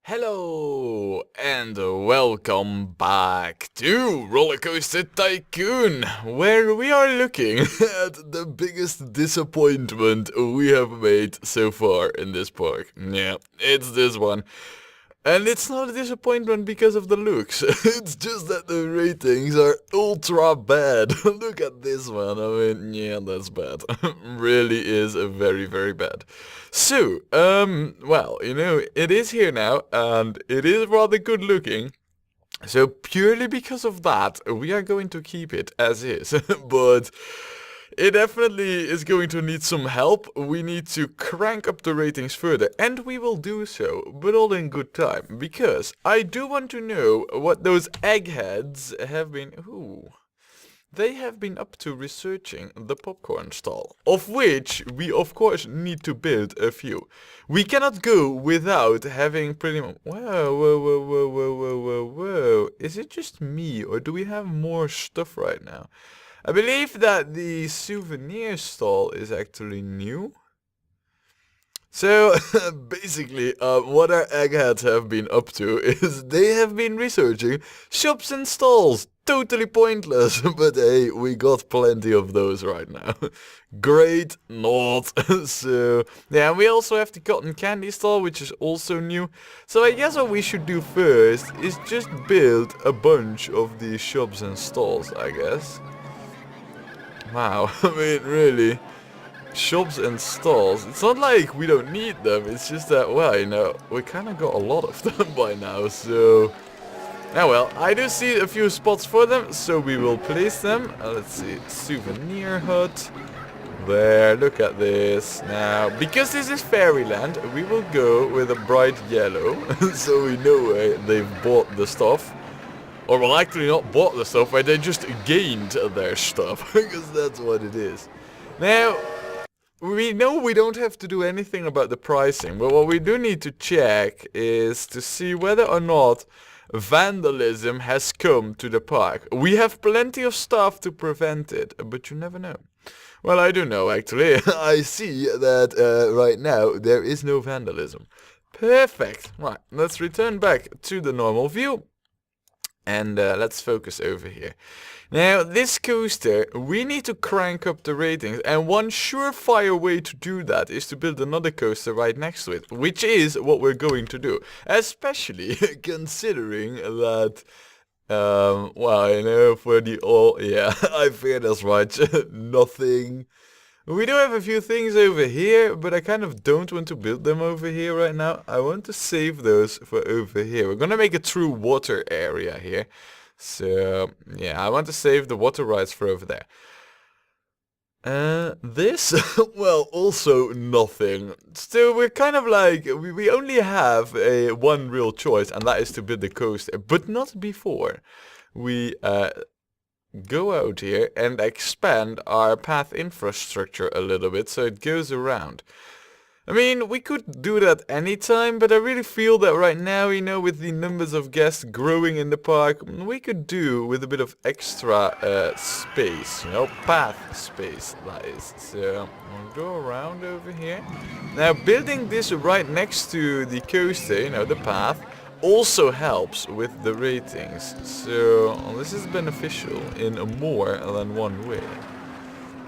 Hello and welcome back to Rollercoaster Tycoon, where we are looking at the biggest disappointment we have made so far in this park. Yeah, it's this one. And it's not a disappointment because of the looks, it's just that the ratings are ultra bad. Look at this one, I mean, yeah, that's bad. Really is very, very bad. So, well, it is here now, and it is rather good looking. So purely because of that, we are going to keep it as is, but it definitely is going to need some help. We need to crank up the ratings further, and we will do so, but all in good time, because I do want to know what those eggheads have been... Ooh. They have been up to researching the popcorn stall, of which we of course need to build a few. We cannot go without having pretty much... Whoa, whoa, whoa, whoa, whoa, whoa, whoa, whoa. Is it just me, or do we have more stuff right now? I believe that the souvenir stall is actually new. So, basically, what our eggheads have been up to is they have been researching shops and stalls. Totally pointless, but hey, we got plenty of those right now. Great, not. So, yeah, we also have the cotton candy stall, which is also new. So I guess what we should do first is just build a bunch of these shops and stalls, I guess. Wow, I mean, really. Shops and stalls, it's not like we don't need them, it's just that, well, we kind of got a lot of them by now, so... Oh well, I do see a few spots for them, so we will place them. Let's see, souvenir hut. There, look at this. Now, because this is Fairyland, we will go with a bright yellow, so we know where they've bought the stuff. Or, well, actually not bought the stuff, but they just gained their stuff, because that's what it is. Now, we know we don't have to do anything about the pricing, but what we do need to check is to see whether or not vandalism has come to the park. We have plenty of stuff to prevent it, but you never know. Well, I do know, actually. I see that right now there is no vandalism. Perfect. Right, let's return back to the normal view. And let's focus over here. Now, this coaster, we need to crank up the ratings, and one surefire way to do that is to build another coaster right next to it, which is what we're going to do. Especially considering that, well, for the yeah, I fear that's right, nothing. We do have a few things over here, but I kind of don't want to build them over here right now. I want to save those for over here. We're gonna make a true water area here. So, yeah, I want to save the water rides for over there. This? Well, also nothing. Still, we're kind of like, we only have one real choice, and that is to build the coaster, but not before we go out here and expand our path infrastructure a little bit so it goes around. I mean, we could do that anytime, but I really feel that right now, with the numbers of guests growing in the park, we could do with a bit of extra space, path space, that is. So, we'll go around over here. Now, building this right next to the coaster, the path, also helps with the ratings. So, this is beneficial in more than one way.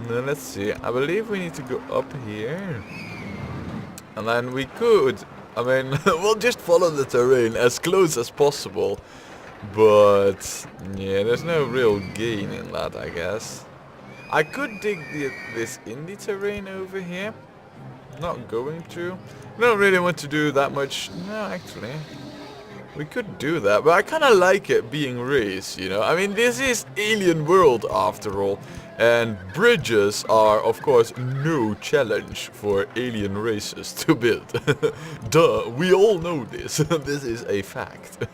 Now, let's see, I believe we need to go up here. And then we could, I mean, we'll just follow the terrain as close as possible. But, yeah, there's no real gain in that, I guess. I could dig this in the terrain over here. Not going to. I don't really want to do that much. No, actually. We could do that, but I kind of like it being raised, I mean, this is Alien World after all. And bridges are, of course, no challenge for alien races to build. Duh, we all know this. This is a fact.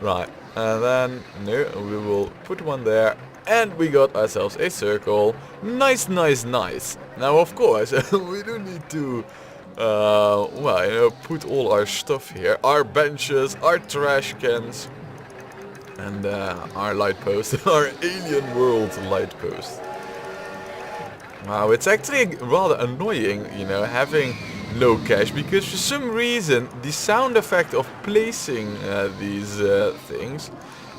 Right, and then, no, we will put one there. And we got ourselves a circle. Nice, nice, nice. Now, of course, we do need to... well, put all our stuff here. Our benches, our trash cans. And our light post, our Alien World light post. Wow, it's actually rather annoying, having no cash, because for some reason the sound effect of placing these things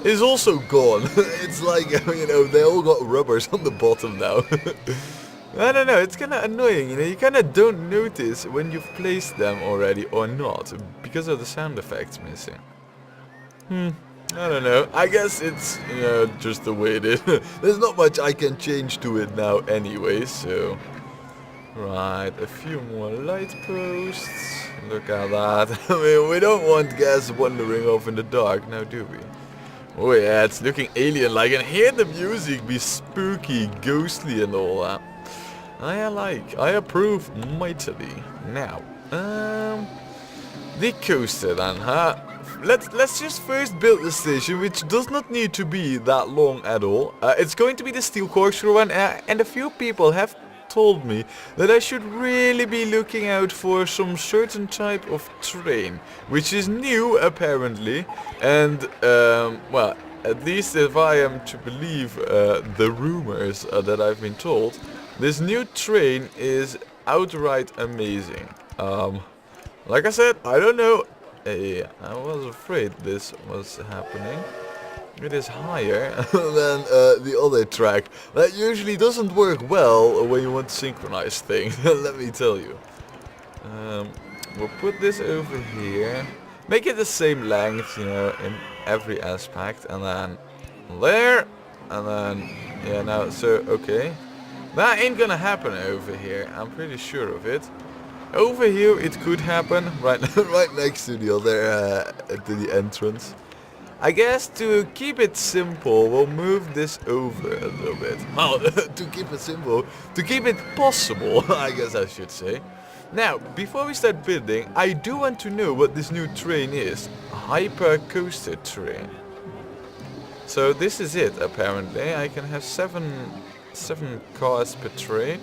is also gone. It's like, you know, they all got rubbers on the bottom now. I don't know, it's kinda annoying, you know, you kinda don't notice when you've placed them already or not, because of the sound effects missing. I don't know, I guess it's, you know, just the way it is. There's not much I can change to it now anyway, so... Right, a few more light posts. Look at that. I mean, we don't want gas wandering off in the dark, now do we? Oh yeah, it's looking alien-like, and hear the music be spooky, ghostly and all that. I approve mightily. Now, the coaster then, huh? Let's just first build the station, which does not need to be that long at all. It's going to be the steel corkscrew one, and a few people have told me that I should really be looking out for some certain type of train, which is new apparently, and well, at least if I am to believe the rumors that I've been told, this new train is outright amazing. Like I said, I don't know. I was afraid this was happening. It is higher than the other track. That usually doesn't work well when you want to synchronize things, let me tell you. We'll put this over here. Make it the same length, you know, in every aspect. And then there. And then, yeah, now, so, okay. That ain't gonna happen over here. I'm pretty sure of it. Over here it could happen, right, right next to the other, to the entrance. I guess to keep it simple, we'll move this over a little bit. Well, to keep it simple, to keep it possible, I guess I should say. Now, before we start building, I do want to know what this new train is. Hyper coaster train. So this is it, apparently. I can have seven cars per train.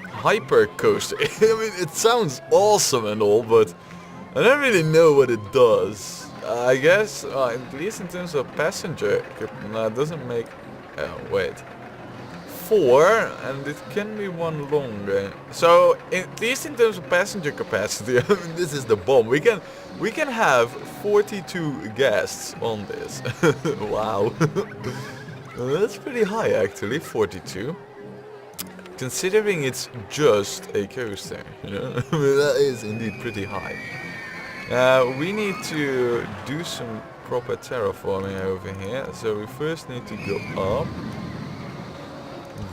Hyper coaster. I mean, it sounds awesome and all, but I don't really know what it does. I guess, at least in terms of passenger, no, it doesn't make... Oh, wait. 4, and it can be one longer. So, at least in terms of passenger capacity, I mean, this is the bomb. We can have 42 guests on this. Wow. That's pretty high, actually, 42. Considering it's just a coaster, you know, I mean, that is indeed pretty high. We need to do some proper terraforming over here, so we first need to go up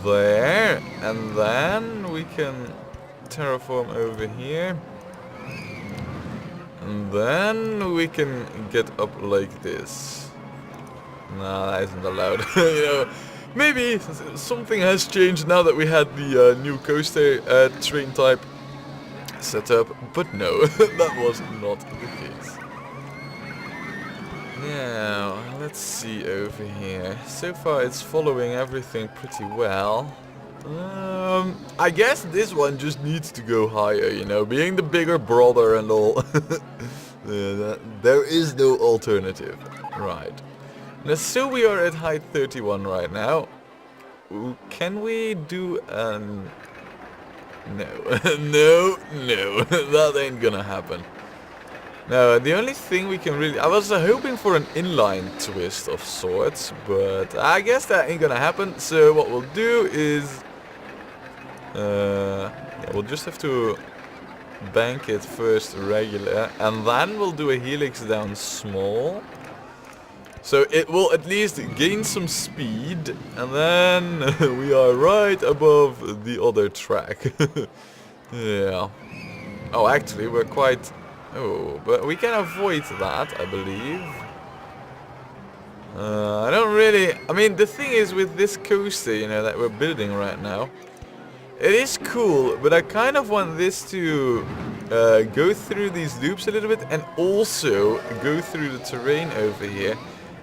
there, and then we can terraform over here, and then we can get up like this. No, that isn't allowed. You know, maybe something has changed now that we had the new coaster train type set up, but no, that was not the case. Now, let's see over here. So far it's following everything pretty well. I guess this one just needs to go higher, you know, being the bigger brother and all. There is no alternative. Right. Now, so we are at height 31 right now. Can we do an... No, no, that ain't gonna happen. No, the only thing we can really... I was hoping for an inline twist of sorts, but I guess that ain't gonna happen. So what we'll do is... yeah, we'll just have to bank it first regular, and then we'll do a helix down small. So it will at least gain some speed, and then we are right above the other track. Yeah. Oh, actually, we're quite... Oh, but we can avoid that, I believe. I don't really... I mean, the thing is with this coaster, you know, that we're building right now, it is cool, but I kind of want this to go through these loops a little bit, and also go through the terrain over here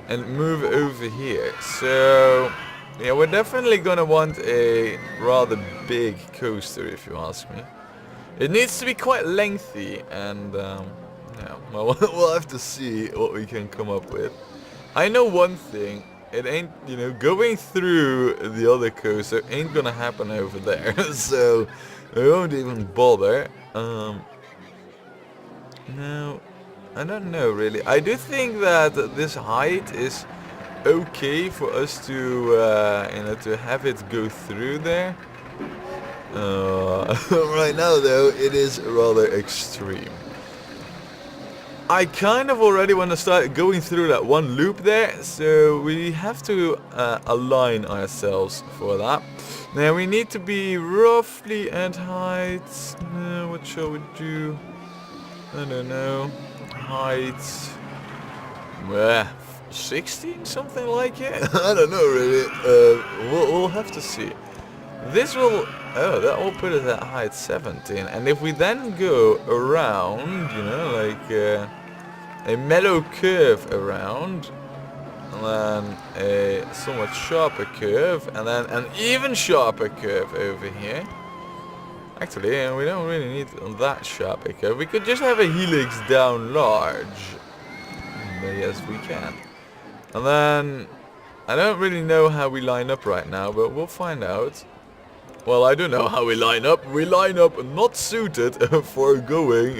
and move over here. So, yeah, we're definitely gonna want a rather big coaster, if you ask me. It needs to be quite lengthy, and yeah, well, we'll have to see what we can come up with. I know one thing, It ain't, you know, going through the other coaster ain't gonna happen over there. So I won't even bother. No, I don't know really. I do think that this height is okay for us to, you know, to have it go through there. Right now though, it is rather extreme. I kind of already want to start going through that one loop there, so we have to align ourselves for that. Now we need to be roughly at height. What shall we do? I don't know. Height. 16, something like it. I don't know really. We'll have to see. This will. Oh, that will put us at height 17. And if we then go around, you know, like a mellow curve around, and then a somewhat sharper curve, and then an even sharper curve over here. Actually, we don't really need that sharper curve. We could just have a helix down large. Yes, we can. And then, I don't really know how we line up right now, but we'll find out. Well, I don't know how we line up. We line up not suited for going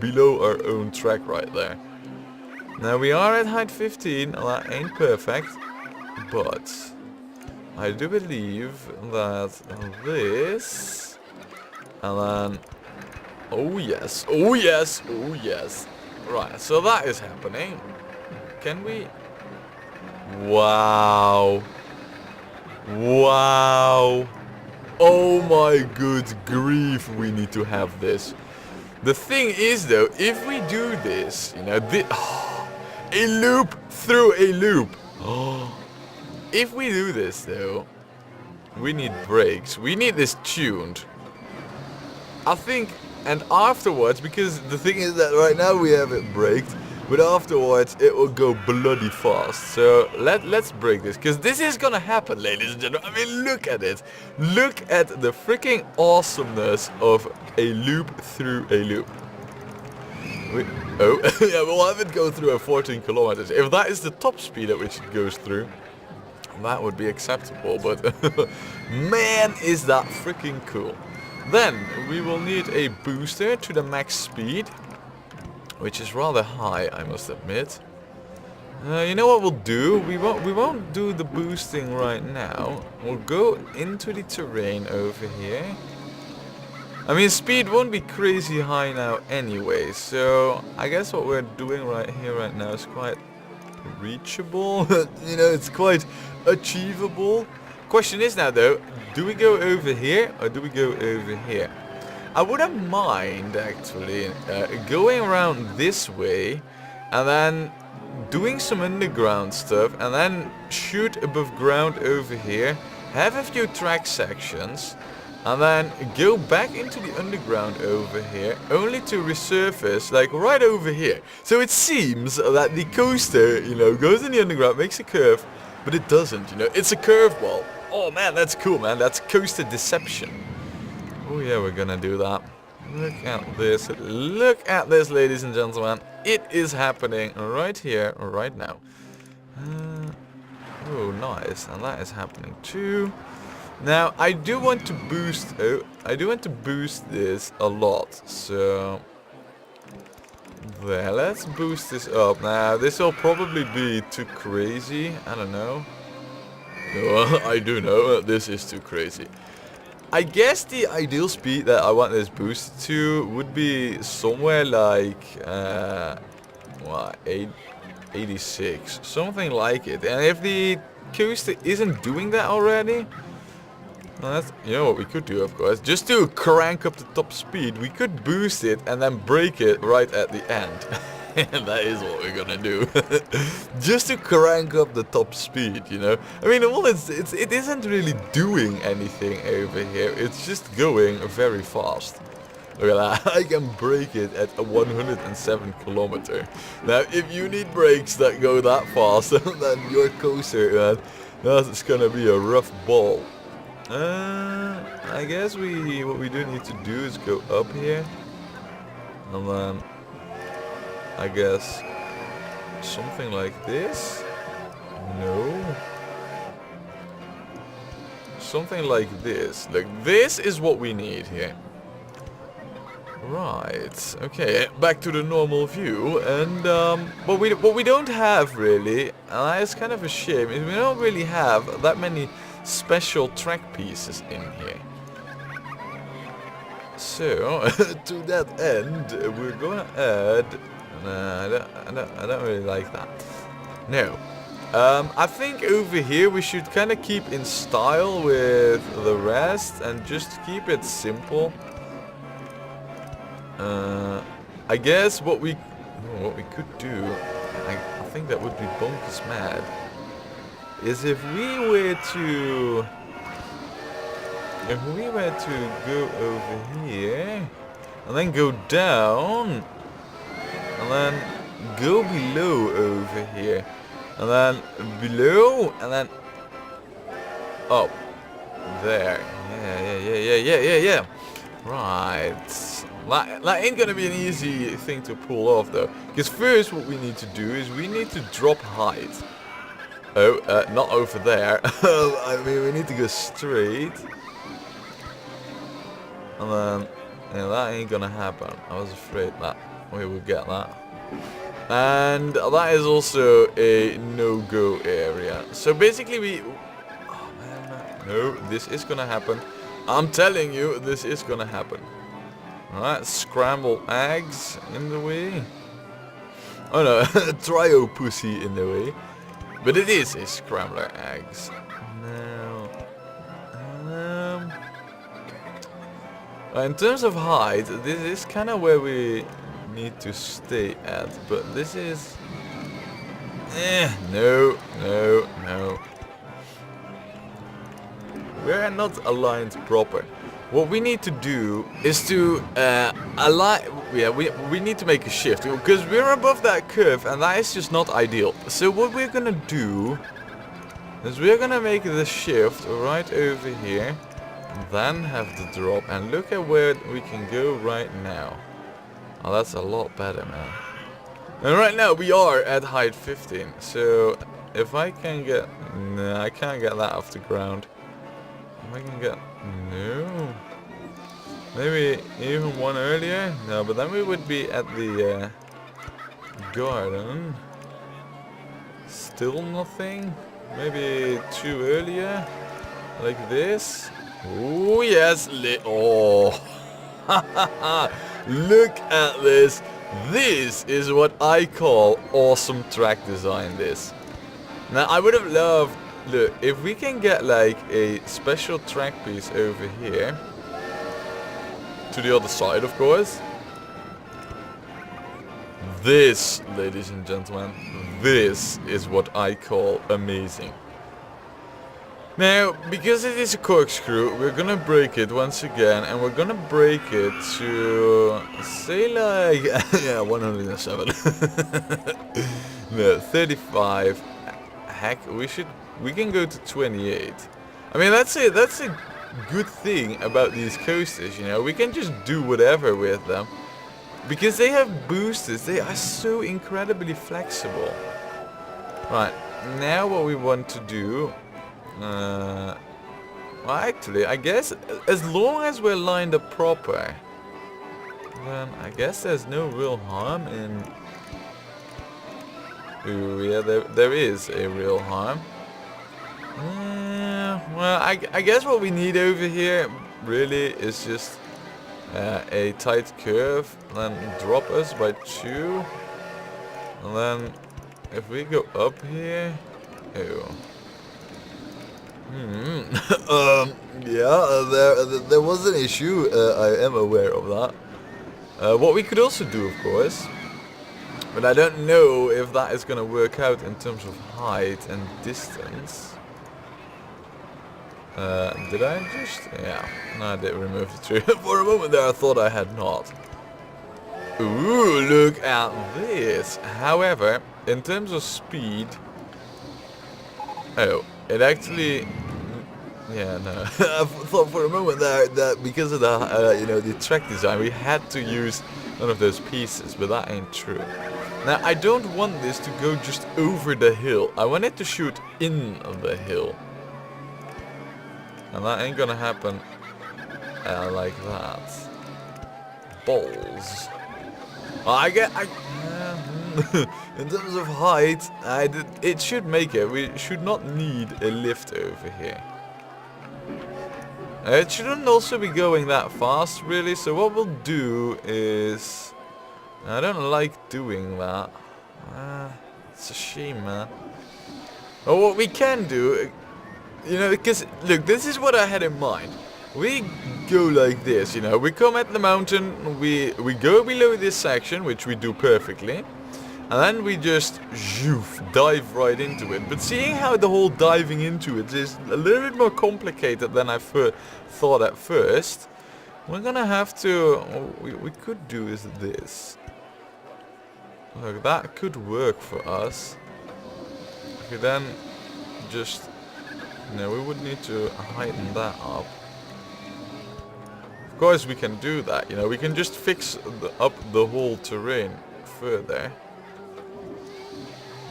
below our own track right there. Now we are at height 15, that ain't perfect, but I do believe that this, and then, oh yes, oh yes, oh yes. Right, so that is happening. Can we? Wow. Wow. Oh my good grief, we need to have this. The thing is though, if we do this, you know, a loop through a loop. If we do this though, we need brakes. We need this tuned. I think, and afterwards, because the thing is that right now we have it braked, but afterwards it will go bloody fast. So let's break this, because this is gonna happen, ladies and gentlemen. I mean, look at it. Look at the freaking awesomeness of a loop through a loop. Oh, yeah, we'll have it go through at 14 kilometers. If that is the top speed at which it goes through, that would be acceptable, but man, is that freaking cool. Then we will need a booster to the max speed, which is rather high, I must admit. You know what we'll do? We won't do the boosting right now. We'll go into the terrain over here. I mean, speed won't be crazy high now anyway, so I guess what we're doing right here right now is quite reachable. You know, it's quite achievable. Question is now though, do we go over here or do we go over here? I wouldn't mind actually going around this way and then doing some underground stuff and then shoot above ground over here, have a few track sections, and then go back into the underground over here, only to resurface, like right over here. So it seems that the coaster, you know, goes in the underground, makes a curve, but it doesn't, you know, it's a curveball. Oh man, that's cool, man, that's coaster deception. Oh yeah, we're gonna do that. Look at this, ladies and gentlemen. It is happening right here, right now. Oh, nice, and that is happening too. Now, I do want to boost. I do want to boost this a lot. So there, let's boost this up. Now, this will probably be too crazy. I don't know. No, I do know this is too crazy. I guess the ideal speed that I want this boost to would be somewhere like what, 86, something like it. And if the coaster isn't doing that already, well, that's, you know what we could do, of course, just to crank up the top speed, we could boost it and then break it right at the end. And that is what we're gonna do. Just to crank up the top speed, you know. I mean, well, it isn't really doing anything over here. It's just going very fast. Look at that. I can break it at a 107 kilometer. Now, if you need brakes that go that fast, then your coaster, man, that's gonna be a rough ball. I guess what we do need to do is go up here, and then I guess something like this. No, something like this. Look, this is what we need here. Right, okay, back to the normal view, and what we don't have really, and it's kind of a shame, is we don't really have that many special track pieces in here. So, to that end, we're gonna add, I don't really like that. No. I think over here we should kind of keep in style with the rest and just keep it simple. I guess what we could do, I think that would be bonkers mad, is if we were to go over here and then go down and then go below over here and then below and then up there. Yeah. Right. That ain't gonna be an easy thing to pull off though. Because first what we need to do is we need to drop height. Oh, not over there. I mean, we need to go straight. And then, yeah, that ain't gonna happen. I was afraid that we would get that. And that is also a no-go area. So basically we... Oh man, no, this is gonna happen. I'm telling you, this is gonna happen. Alright, scrambled eggs in the way. Oh no, trio pussy in the way. But it is a scrambler eggs. Now, in terms of height, this is kind of where we need to stay at. But this is... no. We're not aligned proper. What we need to do is to align. Yeah, we need to make a shift because we're above that curve, and that is just not ideal. So what we're gonna do is we're gonna make the shift right over here, and then have the drop, and look at where we can go right now. Oh, that's a lot better, man. And right now we are at height 15. So if I can get, no, I can't get that off the ground. If I can get, no. Maybe even one earlier? No, but then we would be at the garden. Still nothing? Maybe two earlier? Like this? Oh yes, oh. Look at this. This is what I call awesome track design, this. Now I would have loved, look, if we can get like a special track piece over here. To the other side, of course. This, ladies and gentlemen, this is what I call amazing. Now, because it is a corkscrew, we're gonna break it once again, and we're gonna break it to, say like, yeah, 107. No, 35. Heck, we can go to 28. I mean, that's a good thing about these coasters, you know, we can just do whatever with them because they have boosters. They are so incredibly flexible. Right, now what we want to do, well actually I guess as long as we're lined up proper, then I guess there's no real harm in... Ooh, yeah, there is a real harm. Well, I guess what we need over here really is just a tight curve, then drop us by 2, and then if we go up here, yeah, there was an issue. I am aware of that. What we could also do, of course, but I don't know if that is going to work out in terms of height and distance. Did I just... Yeah, no, I did remove the tree. For a moment there I thought I had not. Ooh, look at this. However, in terms of speed... Oh, it actually... Yeah, no. I thought for a moment there that because of the, you know, the track design, we had to use one of those pieces, but that ain't true. Now, I don't want this to go just over the hill. I want it to shoot in the hill. And that ain't gonna happen like that. Balls. In terms of height, it should make it. We should not need a lift over here. It shouldn't also be going that fast, really. So what we'll do is... I don't like doing that. It's a shame, man. Well, what we can do... You know, because, look, this is what I had in mind. We go like this, you know. We come at the mountain, we go below this section, which we do perfectly. And then we just dive right into it. But seeing how the whole diving into it is a little bit more complicated than I thought at first, we're gonna have to... What we could do is this. Look, that could work for us. Okay, then just... No, we would need to heighten that up. Of course we can do that, you know, we can just fix up the whole terrain further.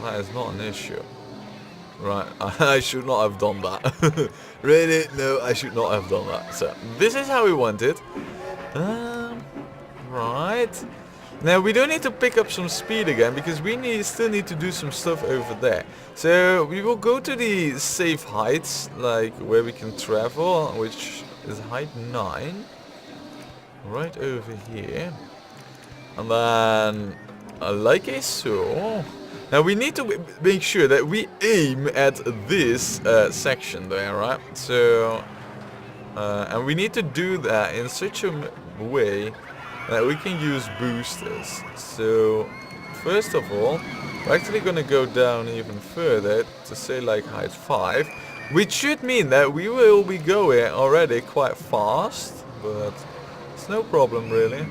That is not an issue. Right, I should not have done that. Really? No, I should not have done that. So, this is how we want it. Right. Now, we do need to pick up some speed again, because we still need to do some stuff over there. So, we will go to the safe heights, like where we can travel, which is height 9. Right over here. And then, like I saw... Now we need to make sure that we aim at this section there, right? So, and we need to do that in such a way that we can use boosters. So, first of all, we're actually going to go down even further to say like height 5, which should mean that we will be going already quite fast, but it's no problem really.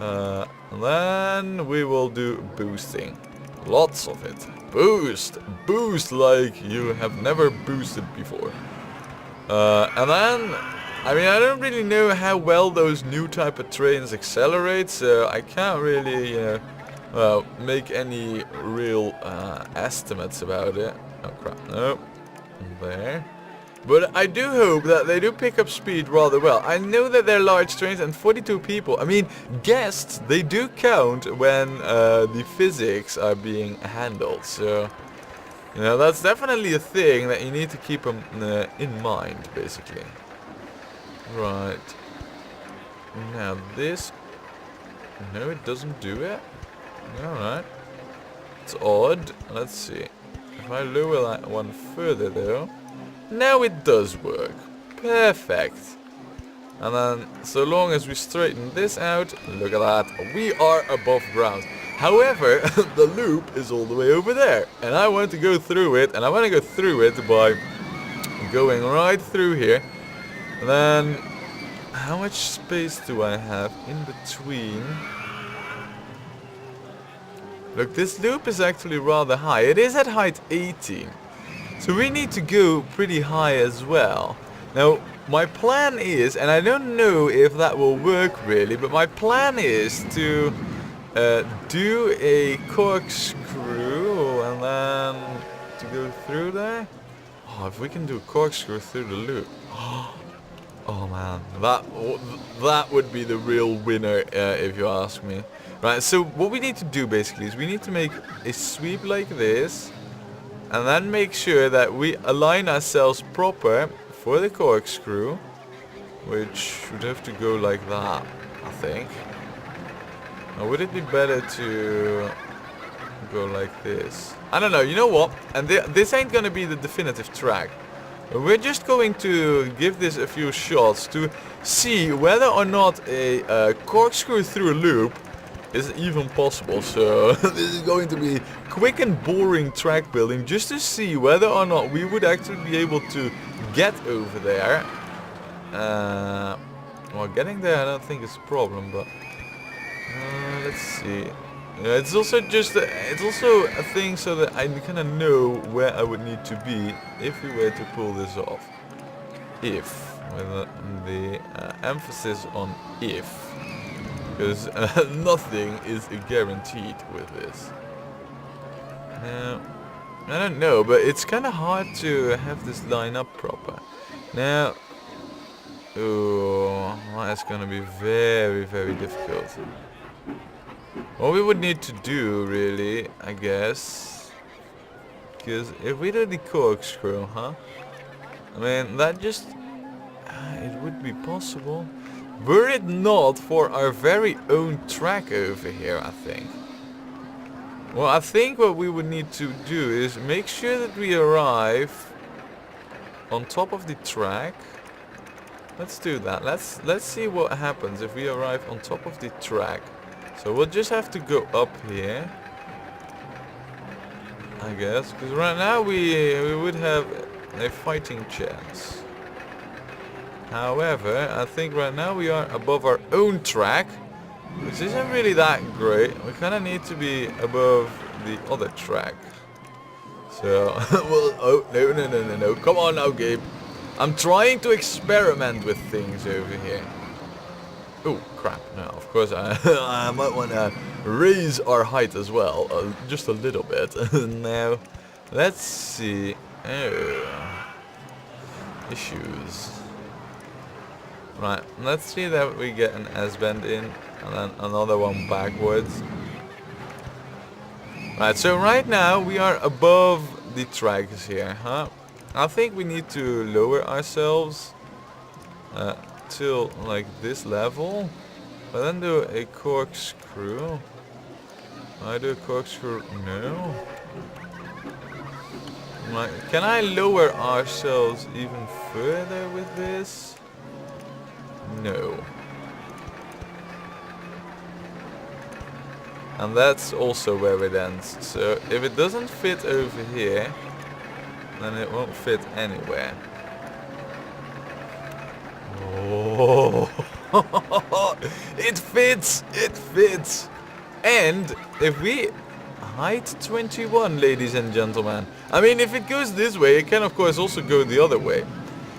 And then we will do boosting. Lots of it. Boost like you have never boosted before. And then, I mean, I don't really know how well those new type of trains accelerate, so I can't really, well, make any real estimates about it. Oh crap, no. There. But I do hope that they do pick up speed rather well. I know that they're large trains and 42 people. I mean, guests, they do count when the physics are being handled. So, you know, that's definitely a thing that you need to keep in mind, basically. Right. Now this... No, it doesn't do it. Alright. It's odd. Let's see. If I lower that one further, though... Now it does work. Perfect. And then, so long as we straighten this out, look at that, we are above ground. However, the loop is all the way over there. And I want to go through it, and I want to go through it by going right through here. And then, how much space do I have in between? Look, this loop is actually rather high. It is at height 18. So we need to go pretty high as well. Now, my plan is, and I don't know if that will work really, but my plan is to do a corkscrew and then to go through there. Oh, if we can do a corkscrew through the loop. Oh man, that would be the real winner if you ask me. Right, so what we need to do basically is we need to make a sweep like this. And then make sure that we align ourselves proper for the corkscrew, which should have to go like that, I think. Or would it be better to go like this? I don't know, you know what? And this ain't gonna be the definitive track. We're just going to give this a few shots to see whether or not a corkscrew through a loop is even possible. So this is going to be quick and boring track building just to see whether or not we would actually be able to get over there. Well, getting there I don't think is a problem, but let's see. It's also a thing so that I kind of know where I would need to be if we were to pull this off. If, with the emphasis on if. Because nothing is guaranteed with this. Now, I don't know, but it's kind of hard to have this line up proper. Now, ooh, that's gonna be very, very difficult. What we would need to do, really, I guess, because if we do the corkscrew, huh? I mean, that just, it would be possible. Were it not for our very own track over here, I think. Well, I think what we would need to do is make sure that we arrive on top of the track. Let's do that. Let's see what happens if we arrive on top of the track. So we'll just have to go up here, I guess, because right now we would have a fighting chance. However, I think right now we are above our own track, which isn't really that great. We kind of need to be above the other track. So, well, oh, no. Come on now, Gabe. I'm trying to experiment with things over here. Oh, crap. No, of course I might want to raise our height as well. Just a little bit. Now, let's see. Oh. Issues. Right, let's see that we get an S-bend in, and then another one backwards. Right, so right now we are above the tracks here, huh? I think we need to lower ourselves till like this level, but then do a corkscrew. I do a corkscrew? No. Right, can I lower ourselves even further with this? No. And that's also where it ends. So if it doesn't fit over here, then it won't fit anywhere. Oh, it fits! It fits! And if we height 21, ladies and gentlemen. I mean, if it goes this way, it can of course also go the other way.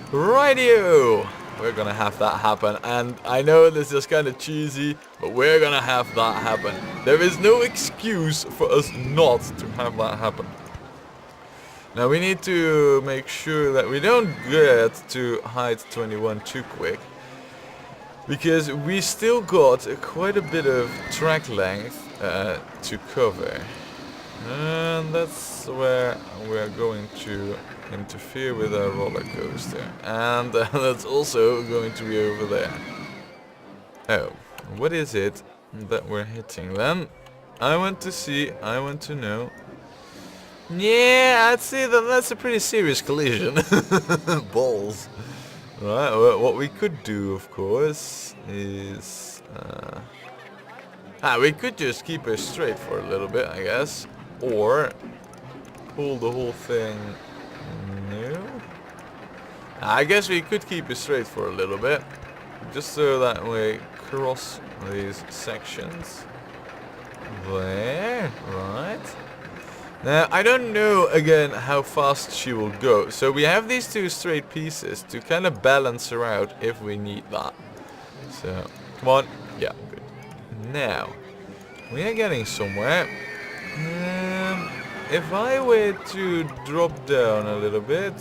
Rightio! We're gonna have that happen, and I know this is kind of cheesy, but we're gonna have that happen. There is no excuse for us not to have that happen. Now we need to make sure that we don't get to height 21 too quick, because we still got quite a bit of track length to cover. And that's where we're going to interfere with our roller coaster, and that's also going to be over there. Oh, what is it that we're hitting then? I want to see, I want to know. Yeah, I'd say that that's a pretty serious collision. Balls. Right, well, what we could do, of course, is we could just keep her straight for a little bit, I guess, or pull the whole thing. No. I guess we could keep it straight for a little bit, just so that we cross these sections. There, right. Now, I don't know, again, how fast she will go. So we have these two straight pieces to kind of balance her out if we need that. So, come on. Yeah, good. Now, we are getting somewhere. If I were to drop down a little bit...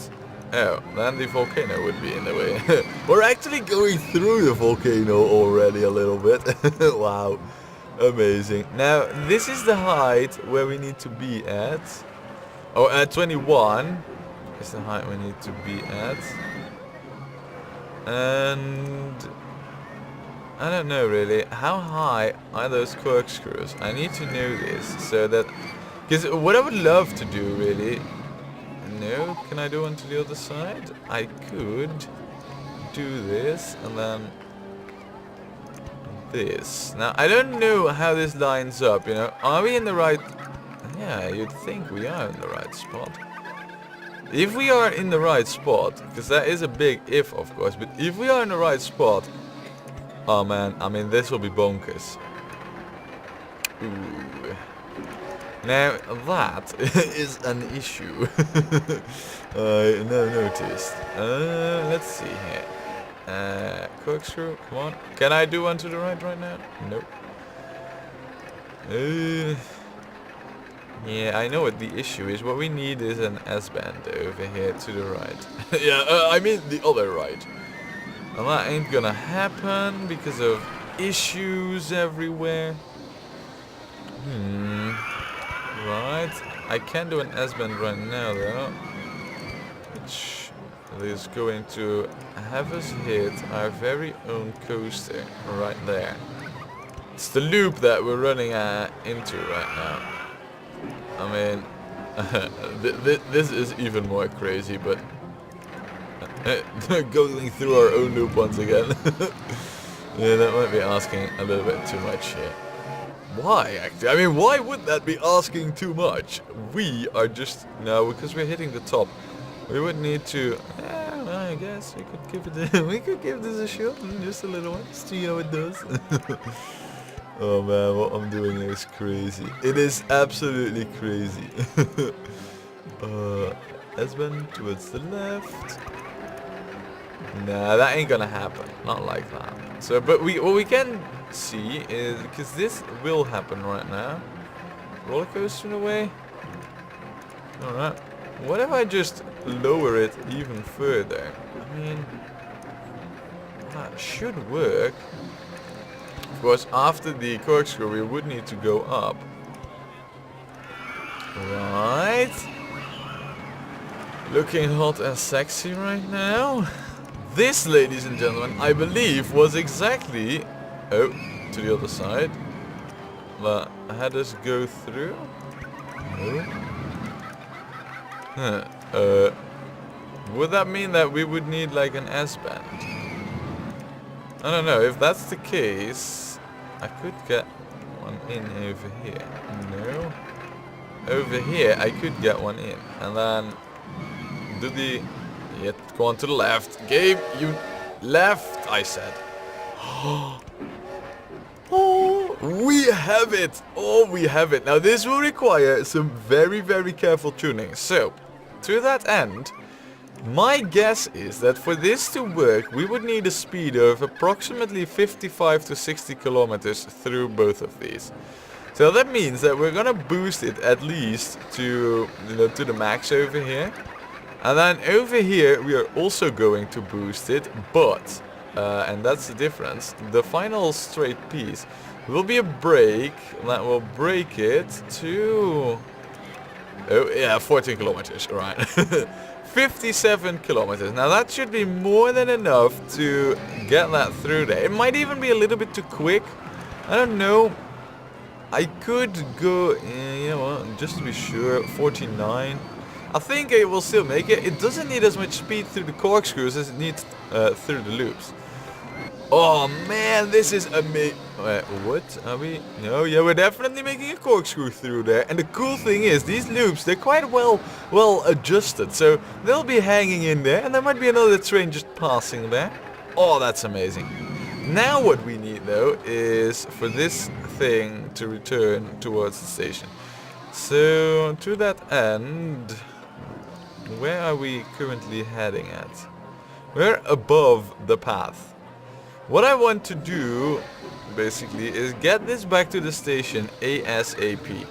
Oh, then the volcano would be in the way. We're actually going through the volcano already a little bit. Wow. Amazing. Now, this is the height where we need to be at. Oh, at 21 is the height we need to be at. And I don't know really. How high are those corkscrews? I need to know this so that... Because what I would love to do really... No, can I do one to the other side? I could do this and then... this. Now, I don't know how this lines up, you know. Are we in the right... Yeah, you'd think we are in the right spot. If we are in the right spot, because that is a big if, of course, but if we are in the right spot... Oh man, I mean, this will be bonkers. Ooh. Now, that is an issue. I noticed. Let's see here. Corkscrew, come on. Can I do one to the right now? Nope. Yeah, I know what the issue is. What we need is an S-band over here to the right. Yeah, I mean the other right. And that ain't gonna happen because of issues everywhere. Right. I can do an S-band right now though. Which is going to have us hit our very own coaster right there. It's the loop that we're running into right now. I mean, this is even more crazy, but going through our own loop once again. Yeah, that might be asking a little bit too much here. Why, actually? I mean, why would that be asking too much? We are just... No, because we're hitting the top. We would need to... I guess we could give it we could give this a shot. Just a little one. See how it does. Oh man, what I'm doing here is crazy. It is absolutely crazy. S-bend towards the left. Nah, that ain't gonna happen. Not like that. So, but what we can see is, because this will happen right now. Roller coaster in a way. Alright. What if I just lower it even further? I mean, that should work. Of course, after the corkscrew, we would need to go up. Right. Looking hot and sexy right now. This, ladies and gentlemen, I believe was exactly... Oh, to the other side. But had us go through. No. Huh. Would that mean that we would need like an S-band? I don't know. If that's the case, I could get one in over here. No. Over here, I could get one in. And then do the... Yet, go on to the left. Gabe, you left, I said. Oh, we have it. Oh, we have it. Now, this will require some very, very careful tuning. So, to that end, my guess is that for this to work, we would need a speed of approximately 55 to 60 kilometers through both of these. So that means that we're gonna boost it at least to, to the max over here. And then over here we are also going to boost it, but, and that's the difference, the final straight piece will be a brake that will brake it to, oh yeah, 14 kilometers, right. 57 kilometers. Now that should be more than enough to get that through there. It might even be a little bit too quick. I don't know. I could go, you know what, just to be sure, 49. I think it will still make it. It doesn't need as much speed through the corkscrews as it needs through the loops. Oh man, this is amazing. What are we? No, yeah, we're definitely making a corkscrew through there. And the cool thing is, these loops, they're quite well adjusted. So they'll be hanging in there, and there might be another train just passing there. Oh, that's amazing. Now what we need though is for this thing to return towards the station. So to that end, where are we currently heading at? We're above the path. What I want to do basically is get this back to the station ASAP.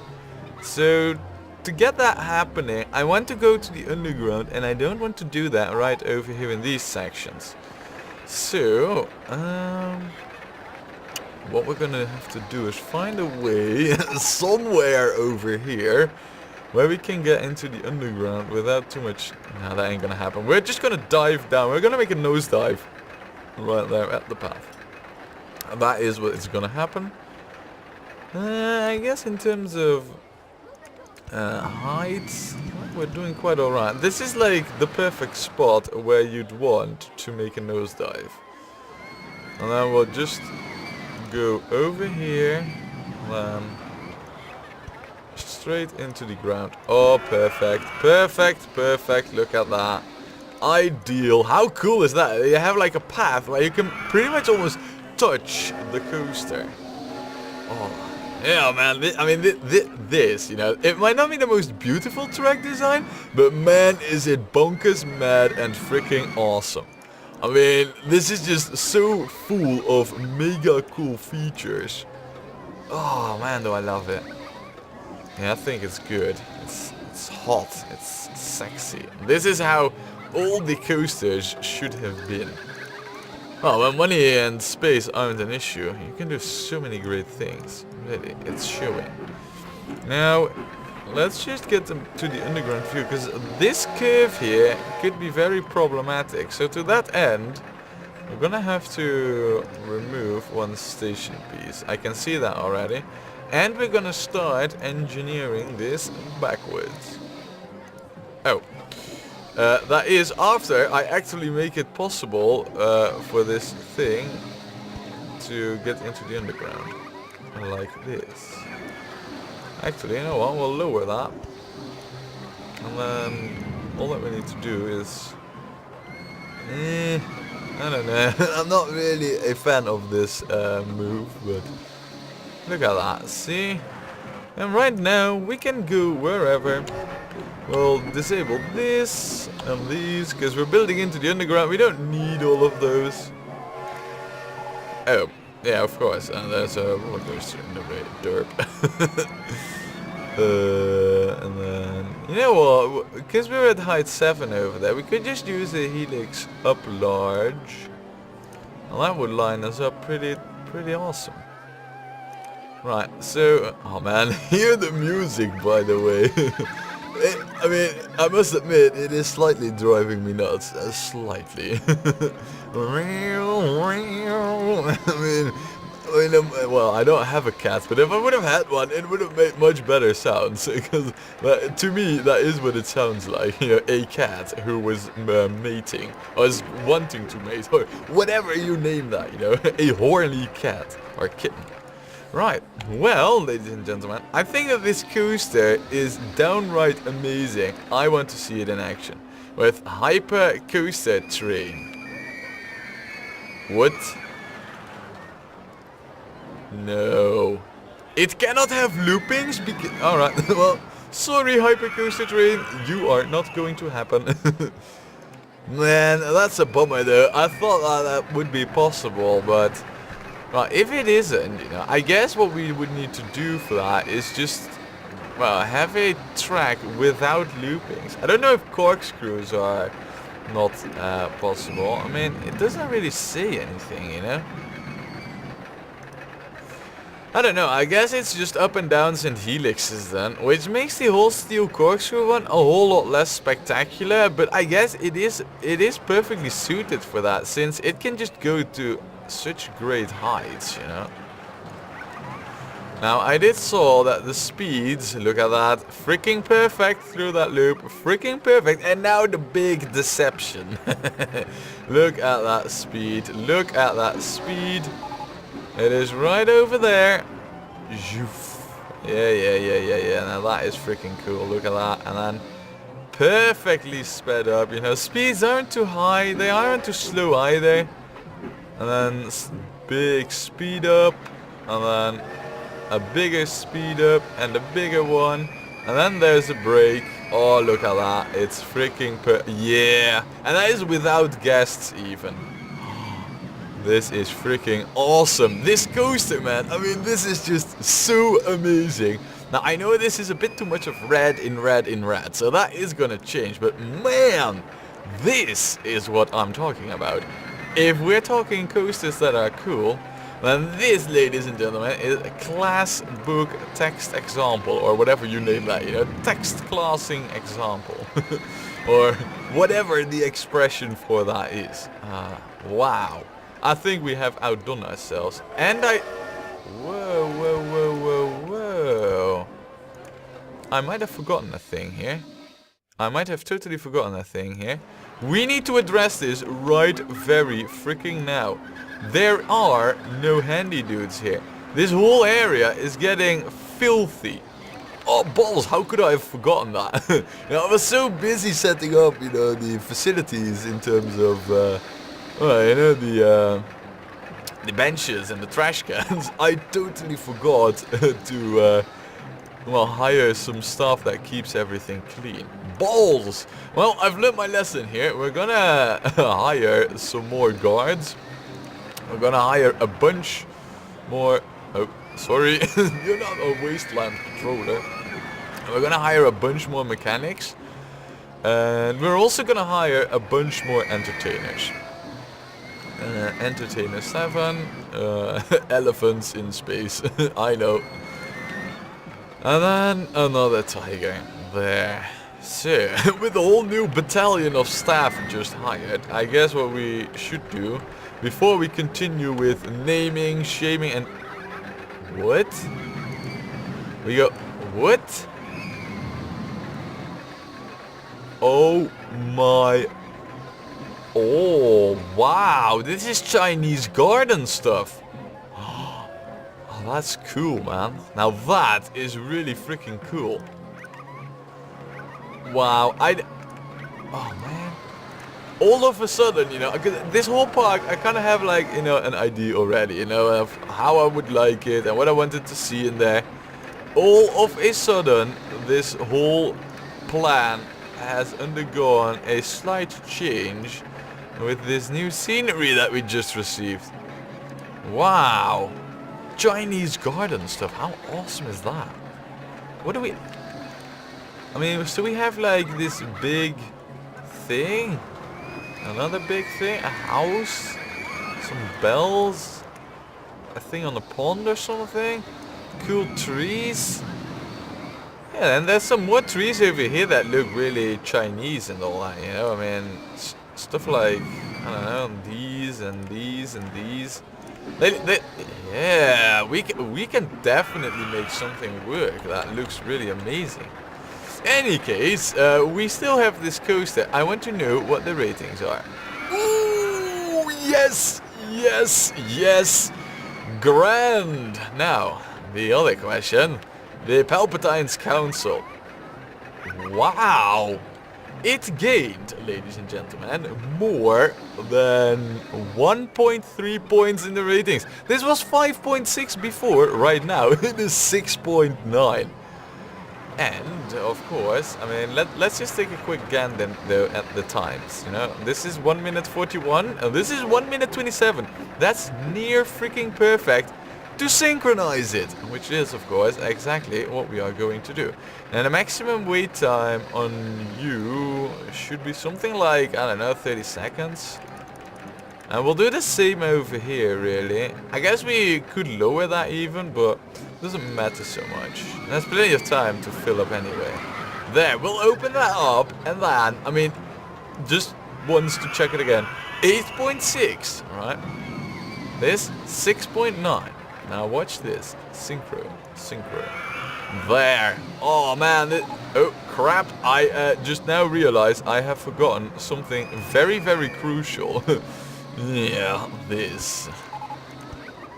So to get that happening, I want to go to the underground, and I don't want to do that right over here in these sections. So, what we're gonna have to do is find a way somewhere over here where we can get into the underground without too much... No, that ain't gonna happen. We're just gonna dive down. We're gonna make a nosedive right there at the path. And that is what is gonna happen. I guess in terms of heights, we're doing quite alright. This is like the perfect spot where you'd want to make a nosedive. And then we'll just go over here, then straight into the ground. Oh, perfect, perfect, perfect. Look at that. Ideal. How cool is that? You have like a path where you can pretty much almost touch the coaster. Oh. Yeah, man, I mean, this, you know, it might not be the most beautiful track design, but man, is it bonkers mad and freaking awesome. I mean, this is just so full of mega cool features. Oh, man, do I love it. Yeah, I think it's good. It's hot. It's sexy. This is how all the coasters should have been. Well, when money and space aren't an issue, you can do so many great things. Really, it's showing. Now, let's just get them to the underground view, because this curve here could be very problematic. So to that end, we're gonna have to remove one station piece. I can see that already. And we're gonna start engineering this backwards. Oh. That is after I actually make it possible for this thing to get into the underground. Like this. Actually, you know what? We'll lower that. And then all that we need to do is... I don't know. I'm not really a fan of this move, but... Look at that, see? And right now, we can go wherever. We'll disable this and these, because we're building into the underground. We don't need all of those. Oh, yeah, of course. And there's a roller coaster in the way. Derp. And then, you know what? Because we're at height 7 over there, we could just use the helix up large. And that would line us up pretty awesome. Right, so... Oh man, hear the music, by the way. I mean, I must admit, it is slightly driving me nuts. Slightly. Well, I don't have a cat, but if I would have had one, it would have made much better sounds. Because to me, that is what it sounds like. You know, a cat who was mating, or was wanting to mate, or whatever you name that. You know, a horny cat or kitten. Right, well, ladies and gentlemen, I think that this coaster is downright amazing. I want to see it in action. With Hyper Coaster Train. What? No. It cannot have loopings because... Alright, well, sorry Hyper Coaster Train, you are not going to happen. Man, that's a bummer though. I thought that would be possible, but... Well, if it isn't, you know, I guess what we would need to do for that is just, well, have a track without loopings. I don't know if corkscrews are not possible. I mean, it doesn't really say anything, you know? I don't know, I guess it's just up and downs and helixes then, which makes the whole steel corkscrew one a whole lot less spectacular, but I guess it is perfectly suited for that, since it can just go to such great heights, you know. Now I did saw that the speeds, look at that, freaking perfect through that loop, freaking perfect, and now the big deception. Look at that speed, look at that speed. It is right over there. Yeah. Now that is freaking cool, look at that, and then perfectly sped up, you know. Speeds aren't too high, they aren't too slow either. And then big speed up, and then a bigger speed up, and a bigger one, and then there's a brake. Oh, look at that, it's freaking yeah, and that is without guests even. This is freaking awesome, this coaster, man. I mean, this is just so amazing. Now, I know this is a bit too much of red in red, so that is gonna change, but man, this is what I'm talking about. If we're talking coasters that are cool, then this, ladies and gentlemen, is a class book text example, or whatever you name that, you know, text classing example. Or whatever the expression for that is. Wow. I think we have outdone ourselves. And Whoa. I might have forgotten a thing here. I might have totally forgotten a thing here. We need to address this right very freaking now. There are no handy dudes here. This whole area is getting filthy. Oh balls, how could I have forgotten that? You know, I was so busy setting up, you know, the facilities in terms of, well, you know, the benches and the trash cans. I totally forgot to, well, hire some staff that keeps everything clean. Balls! Well, I've learned my lesson here. We're gonna hire some more guards. We're gonna hire a bunch more... Oh, sorry. You're not a wasteland patroller. We're gonna hire a bunch more mechanics. And we're also gonna hire a bunch more entertainers. Entertainer 7. Elephants in space. I know. And then another tiger. There. So, with a whole new battalion of staff just hired, I guess what we should do, before we continue with naming, shaming, and... What? We go... What? Oh my... Oh, wow. This is Chinese garden stuff. Oh, that's cool, man. Now that is really freaking cool. Wow, oh man. All of a sudden, you know, this whole park, I kind of have like, you know, an idea already, you know, of how I would like it and what I wanted to see in there. All of a sudden, this whole plan has undergone a slight change with this new scenery that we just received. Wow. Chinese garden stuff. How awesome is that? What do we... I mean, so we have like this big thing, another big thing, a house, some bells, a thing on the pond or something, cool trees. Yeah, and there's some more trees over here that look really Chinese and all that, you know, I mean, stuff like, I don't know, these and these and these. Yeah, we can definitely make something work that looks really amazing. Any case, we still have this coaster. I want to know what the ratings are. Ooh, yes, yes, yes. Grand. Now, the other question. The Palpatine's Council. Wow. It gained, ladies and gentlemen, more than 1.3 points in the ratings. This was 5.6 before. Right now, it is 6.9. And, of course, I mean, let's just take a quick gander though at the times, you know. This is 1 minute 41, and this is 1 minute 27. That's near freaking perfect to synchronize it, which is, of course, exactly what we are going to do. And the maximum wait time on you should be something like, I don't know, 30 seconds. And we'll do the same over here, really. I guess we could lower that even, but it doesn't matter so much. There's plenty of time to fill up anyway. There, we'll open that up, and then, I mean, just once to check it again. 8.6, right? This, 6.9. Now watch this. Synchro. There. Oh man, oh crap. I just now realized I have forgotten something very, very crucial. Yeah, this.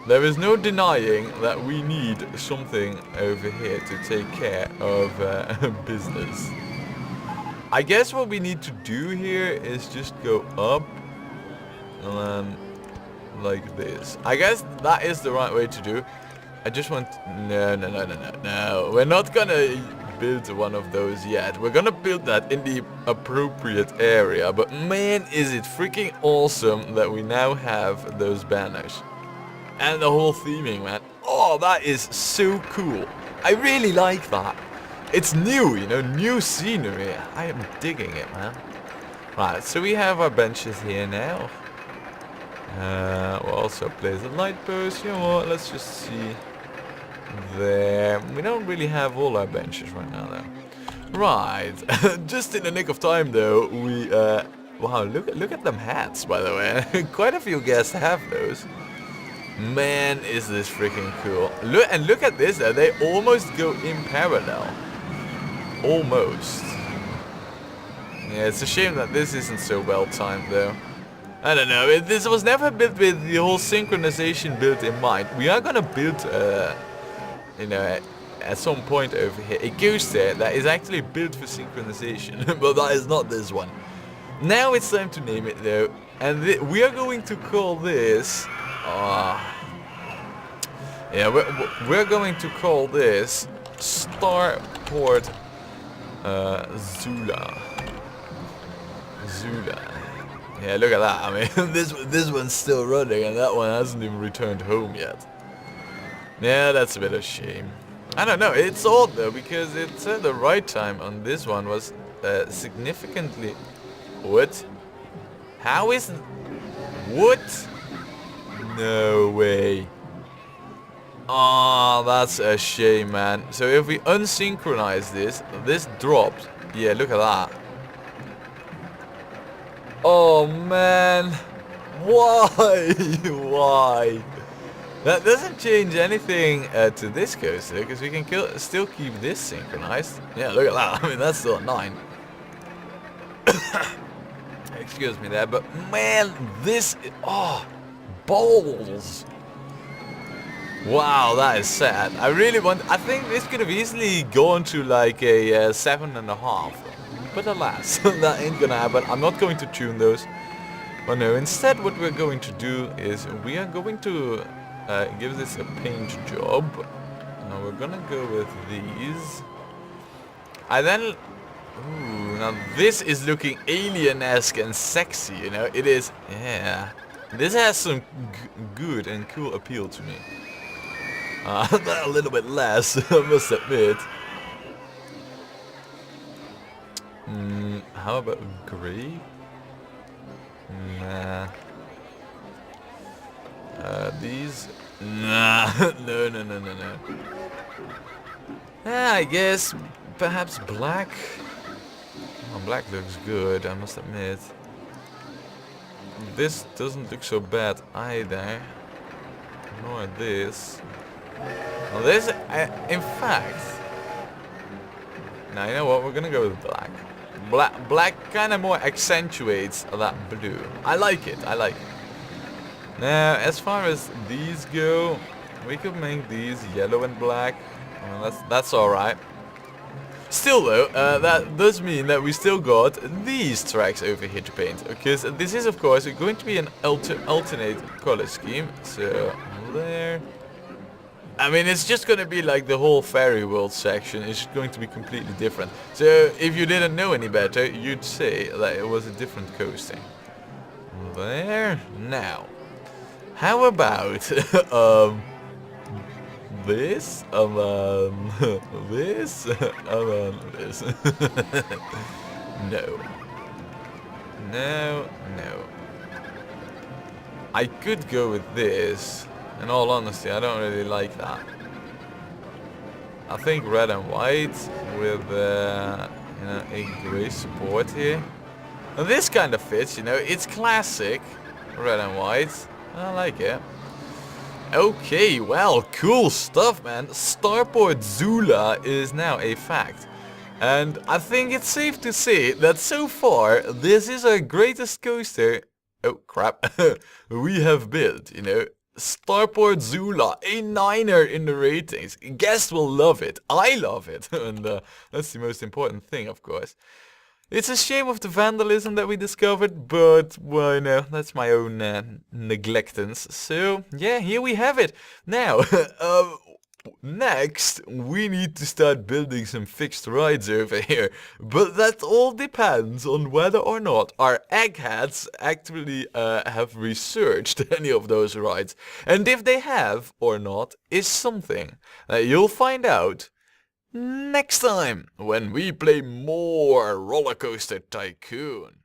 There is no denying that we need something over here to take care of business. I guess what we need to do here is just go up and then like this. I guess that is the right way to do. I just want... No. We're not gonna build one of those yet. We're gonna build that in the appropriate area. But man, is it freaking awesome that we now have those banners. And the whole theming, man. Oh, that is so cool. I really like that. It's new, you know, new scenery. I am digging it, man. Right, so we have our benches here now. We'll also place a light post. You know what, let's just see. There. We don't really have all our benches right now, though. Right. Just in the nick of time, though, we... wow, look at them hats, by the way. Quite a few guests have those. Man, is this freaking cool. Look at this, though. They almost go in parallel. Almost. Yeah, it's a shame that this isn't so well timed, though. I don't know, this was never built with the whole synchronization built in mind. We are gonna build, you know, at some point over here, a coaster that is actually built for synchronization, but that is not this one. Now it's time to name it though, and we are going to call this, yeah, we're going to call this Starport Zula. Yeah, look at that. I mean, this one's still running, and that one hasn't even returned home yet. Yeah, that's a bit of a shame. I don't know, it's odd though, because it said the ride time on this one was significantly... What? How is... What? No way. Oh, that's a shame, man. So if we unsynchronize this dropped. Yeah, look at that. Oh, man. Why? Why? That doesn't change anything to this coaster, because we can still keep this synchronized. Yeah, look at that. I mean, that's still a 9. Excuse me there, but man, this... Oh, balls. Wow, that is sad. I really want... I think this could have easily gone to like a 7.5. But alas, that ain't gonna happen. I'm not going to tune those. Oh no, instead what we're going to do is we are going to give this a paint job. Now we're gonna go with these. I then... Ooh, now this is looking alien-esque and sexy, you know. It is... Yeah. This has some good and cool appeal to me. A little bit less, I must admit. How about grey? Nah. These? Nah. No. I guess perhaps black. Oh, black looks good, I must admit. This doesn't look so bad either. Nor this. Well, this, in fact... Now, you know what? We're gonna go with black. Black kind of more accentuates that blue. I like it. I like it. Now, as far as these go, we could make these yellow and black. Well, that's all right. Still though, that does mean that we still got these tracks over here to paint, because this is of course going to be an alternate color scheme. So there. I mean, it's just going to be like the whole fairy world section is going to be completely different. So if you didn't know any better, you'd say that it was a different coaster. There. Now, how about this, and then this, and then this. No. I could go with this. In all honesty, I don't really like that. I think red and white with you know, a grey support here. Now this kind of fits, you know, it's classic red and white. I like it. Okay, well, cool stuff, man. Starport Zula is now a fact. And I think it's safe to say that so far, this is our greatest coaster, oh crap, we have built, you know. Starport Zula, a 9er in the ratings. Guests will love it. I love it. And that's the most important thing, of course. It's a shame of the vandalism that we discovered, but, well, you know, that's my own neglectance. So, yeah, here we have it. Now, next, we need to start building some fixed rides over here. But that all depends on whether or not our eggheads actually have researched any of those rides. And if they have or not is something that you'll find out next time when we play more Rollercoaster Tycoon.